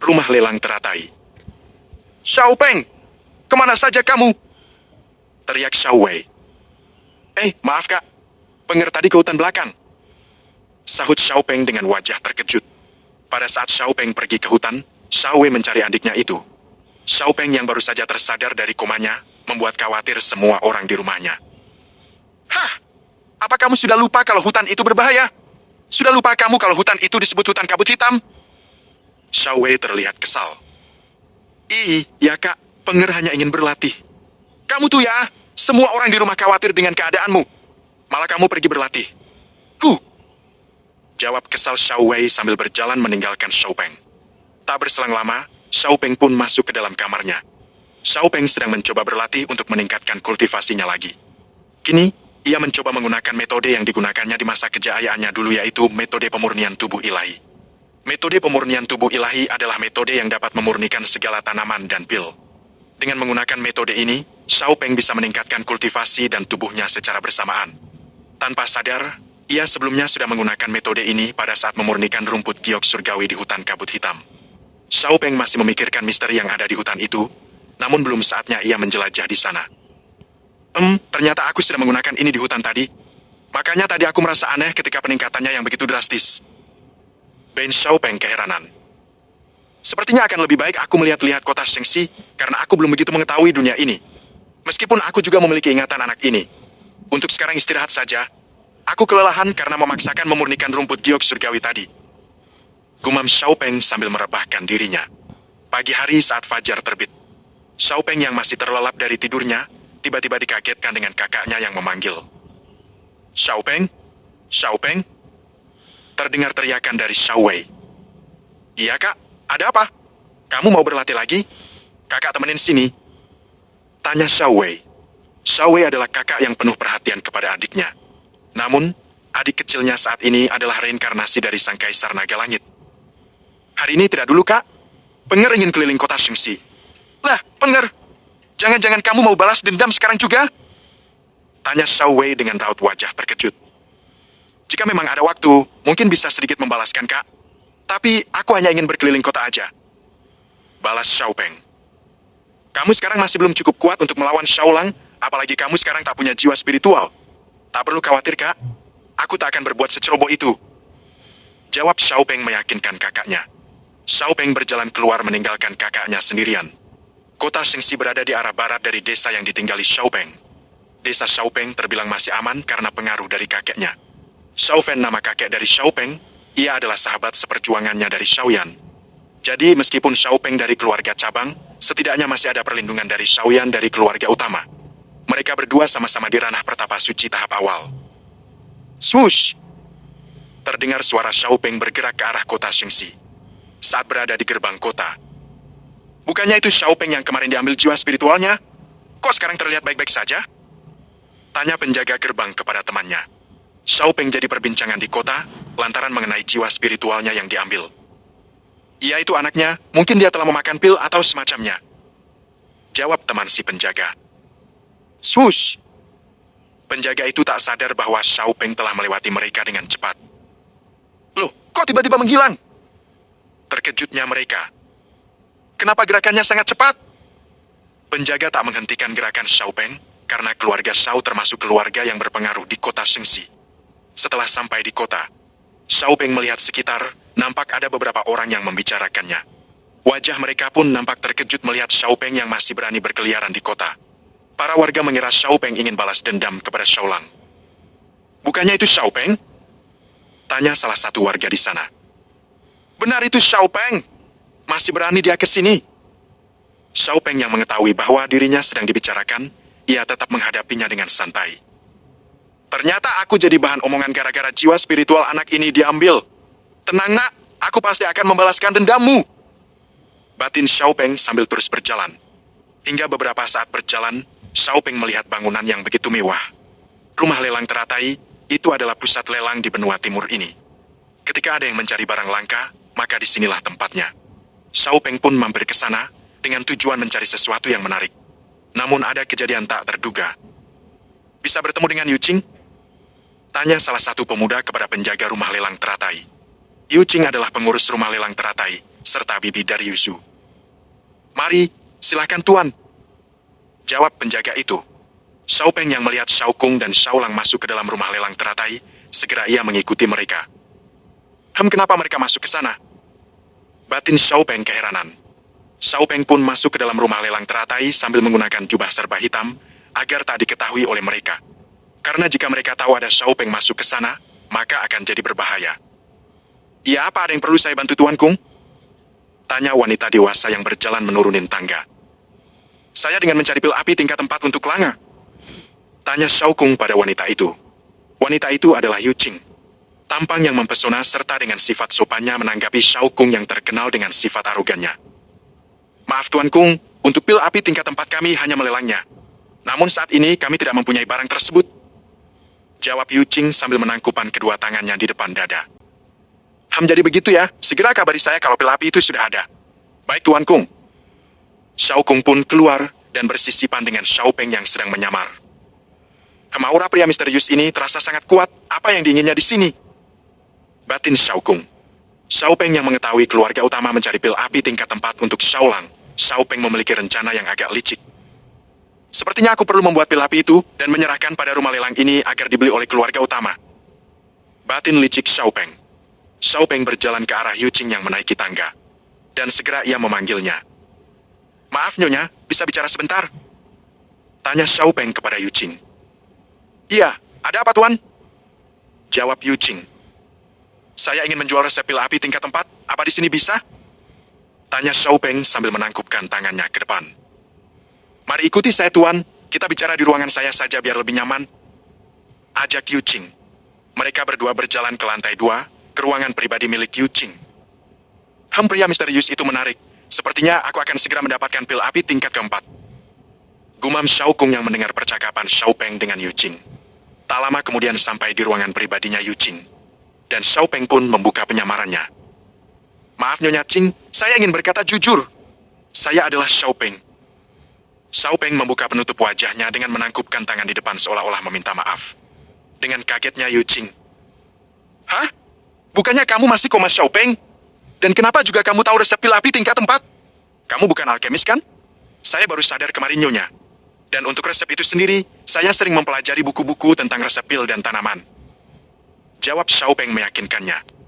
rumah lelang teratai. Xiao Peng, kemana saja kamu? Teriak Xiao Wei. Maaf kak, Penger tadi ke hutan belakang. Sahut Xiao Peng dengan wajah terkejut. Pada saat Xiao Peng pergi ke hutan, Xiao Wei mencari adiknya itu. Xiao Peng yang baru saja tersadar dari komanya, membuat khawatir semua orang di rumahnya. Hah? Apa kamu sudah lupa kalau hutan itu berbahaya? Sudah lupa kamu kalau hutan itu disebut hutan kabut hitam? Xiao Wei terlihat kesal. Iya kak, Penger hanya ingin berlatih. Kamu tuh ya, semua orang di rumah khawatir dengan keadaanmu. Malah kamu pergi berlatih. Jawab kesal Xiao Wei sambil berjalan meninggalkan Xiao Peng. Tak berselang lama, Xiao Peng pun masuk ke dalam kamarnya. Xiao Peng sedang mencoba berlatih untuk meningkatkan kultivasinya lagi. Kini, ia mencoba menggunakan metode yang digunakannya di masa kejayaannya dulu, yaitu metode pemurnian tubuh ilahi. Metode pemurnian tubuh ilahi adalah metode yang dapat memurnikan segala tanaman dan pil. Dengan menggunakan metode ini, Xiao Peng bisa meningkatkan kultivasi dan tubuhnya secara bersamaan. Tanpa sadar, ia sebelumnya sudah menggunakan metode ini pada saat memurnikan rumput giok surgawi di hutan kabut hitam. Xiao Peng masih memikirkan misteri yang ada di hutan itu, namun belum saatnya ia menjelajah di sana. Ternyata aku sudah menggunakan ini di hutan tadi. Makanya tadi aku merasa aneh ketika peningkatannya yang begitu drastis. Ben Xiao Peng keheranan. Sepertinya akan lebih baik aku melihat-lihat kota Shengxi, karena aku belum begitu mengetahui dunia ini. Meskipun aku juga memiliki ingatan anak ini. Untuk sekarang istirahat saja. Aku kelelahan karena memaksakan memurnikan rumput giok surgawi tadi. Gumam Xiao Peng sambil merebahkan dirinya. Pagi hari saat fajar terbit. Xiao Peng yang masih terlelap dari tidurnya, tiba-tiba dikagetkan dengan kakaknya yang memanggil. Xiao Peng? Xiao Peng? Terdengar teriakan dari Xiao Wei. Iya kak, ada apa? Kamu mau berlatih lagi? Kakak temenin sini. Tanya Xiao Wei. Xiao Wei adalah kakak yang penuh perhatian kepada adiknya. Namun, adik kecilnya saat ini adalah reinkarnasi dari sang kaisar naga langit. Hari ini tidak dulu kak? Penger ingin keliling kota Shengxi. Lah, Penger, jangan-jangan kamu mau balas dendam sekarang juga? Tanya Xiao Wei dengan raut wajah terkejut. Jika memang ada waktu, mungkin bisa sedikit membalaskan kak. Tapi, aku hanya ingin berkeliling kota aja. Balas Xiao Peng. Kamu sekarang masih belum cukup kuat untuk melawan Xiaolang, apalagi kamu sekarang tak punya jiwa spiritual. Tak perlu khawatir kak, aku tak akan berbuat seceroboh itu. Jawab Xiao Peng meyakinkan kakaknya. Xiao Peng berjalan keluar meninggalkan kakaknya sendirian. Kota Shengxi berada di arah barat dari desa yang ditinggali Xiao Peng. Desa Xiao Peng terbilang masih aman karena pengaruh dari kakeknya. Xiao Fen nama kakek dari Xiao Peng, ia adalah sahabat seperjuangannya dari Xiao Yan. Jadi meskipun Xiao Peng dari keluarga cabang, setidaknya masih ada perlindungan dari Xiao Yan dari keluarga utama. Mereka berdua sama-sama di ranah pertapa suci tahap awal. Swoosh! Terdengar suara Xiao Peng bergerak ke arah kota Shengxi. Saat berada di gerbang kota. Bukannya itu Xiao Peng yang kemarin diambil jiwa spiritualnya? Kok sekarang terlihat baik-baik saja? Tanya penjaga gerbang kepada temannya. Xiao Peng jadi perbincangan di kota, lantaran mengenai jiwa spiritualnya yang diambil. Ia itu anaknya, mungkin dia telah memakan pil atau semacamnya. Jawab teman si penjaga. Swoosh! Penjaga itu tak sadar bahwa Xiao Peng telah melewati mereka dengan cepat. Loh, kok tiba-tiba menghilang? Terkejutnya mereka. Kenapa gerakannya sangat cepat? Penjaga tak menghentikan gerakan Xiao Peng, karena keluarga Xiao termasuk keluarga yang berpengaruh di kota Shengxi. Setelah sampai di kota, Xiao Peng melihat sekitar, nampak ada beberapa orang yang membicarakannya. Wajah mereka pun nampak terkejut melihat Xiao Peng yang masih berani berkeliaran di kota. Para warga mengira Xiao Peng ingin balas dendam kepada Xiaolang. Bukannya itu Xiao Peng? Tanya salah satu warga di sana. Benar itu Xiao Peng. Masih berani dia ke sini. Xiao Peng yang mengetahui bahwa dirinya sedang dibicarakan, ia tetap menghadapinya dengan santai. Ternyata aku jadi bahan omongan gara-gara jiwa spiritual anak ini diambil. Tenang nak, aku pasti akan membalaskan dendammu. Batin Xiao Peng sambil terus berjalan. Hingga beberapa saat berjalan, Xiao Peng melihat bangunan yang begitu mewah. Rumah lelang teratai, itu adalah pusat lelang di benua timur ini. Ketika ada yang mencari barang langka, maka disinilah tempatnya. Xiao Peng pun mampir ke sana, dengan tujuan mencari sesuatu yang menarik. Namun ada kejadian tak terduga. Bisa bertemu dengan Yu Qing? Tanya salah satu pemuda kepada penjaga rumah lelang teratai. Yu Qing adalah pengurus rumah lelang teratai, serta bibi dari Yuzu. Mari, silakan tuan. Jawab penjaga itu. Xiao Peng yang melihat Xiao Kung dan Xiao Lang masuk ke dalam rumah lelang teratai, segera ia mengikuti mereka. Kenapa mereka masuk ke sana? Batin Xiao Peng keheranan. Xiao Peng pun masuk ke dalam rumah lelang teratai sambil menggunakan jubah serba hitam, agar tak diketahui oleh mereka. Karena jika mereka tahu ada Xiao Peng masuk ke sana, maka akan jadi berbahaya. Iya, apa ada yang perlu saya bantu Tuan Kung? Tanya wanita dewasa yang berjalan menurunin tangga. Saya dengan mencari pil api tingkat 4 untuk Langa. Tanya Xiao Kung pada wanita itu. Wanita itu adalah Yu Qing. Tampang yang mempesona serta dengan sifat sopannya menanggapi Xiao Kung yang terkenal dengan sifat arogannya. Maaf Tuan Kung, untuk pil api tingkat 4 kami hanya melelangnya. Namun saat ini kami tidak mempunyai barang tersebut. Jawab Yu Qing sambil menangkupan kedua tangannya di depan dada. Jadi begitu ya, segera kabari saya kalau pil api itu sudah ada. Baik Tuan Kung. Xiao Kung pun keluar dan bersisipan dengan Xiao Peng yang sedang menyamar. Aura pria misterius ini terasa sangat kuat, apa yang diinginnya di sini? Batin Xiao Kung. Xiao Peng yang mengetahui keluarga utama mencari pil api tingkat 4 untuk Xiao Lang. Xiao Peng memiliki rencana yang agak licik. Sepertinya aku perlu membuat pil api itu dan menyerahkan pada rumah lelang ini agar dibeli oleh keluarga utama. Batin licik Xiao Peng. Xiao Peng berjalan ke arah Yu Qing yang menaiki tangga. Dan segera ia memanggilnya. Maaf Nyonya, bisa bicara sebentar? Tanya Xiao Peng kepada Yu Qing. Iya, ada apa Tuan? Jawab Yu Qing. Saya ingin menjual resep pil api tingkat 4, apa di sini bisa? Tanya Xiao Peng sambil menangkupkan tangannya ke depan. Mari ikuti saya Tuan, kita bicara di ruangan saya saja biar lebih nyaman. Ajak Yu Qing. Mereka berdua berjalan ke lantai 2, ke ruangan pribadi milik Yu Qing. Pria misterius itu menarik, sepertinya aku akan segera mendapatkan pil api tingkat keempat. Gumam Xiao Kung yang mendengar percakapan Xiao Peng dengan Yu Qing. Tak lama kemudian sampai di ruangan pribadinya Yu Qing. Dan Xiao Peng pun membuka penyamarannya. Maaf Nyonya Qing, saya ingin berkata jujur. Saya adalah Xiao Peng. Xiao Peng membuka penutup wajahnya dengan menangkupkan tangan di depan seolah-olah meminta maaf. Dengan kagetnya Yu Qing. Hah? Bukannya kamu masih koma Xiao Peng? Dan kenapa juga kamu tahu resep pil api tingkat 4? Kamu bukan alkemis kan? Saya baru sadar kemarin Nyonya. Dan untuk resep itu sendiri, saya sering mempelajari buku-buku tentang resep pil dan tanaman. Jawab Xiao Peng meyakinkannya.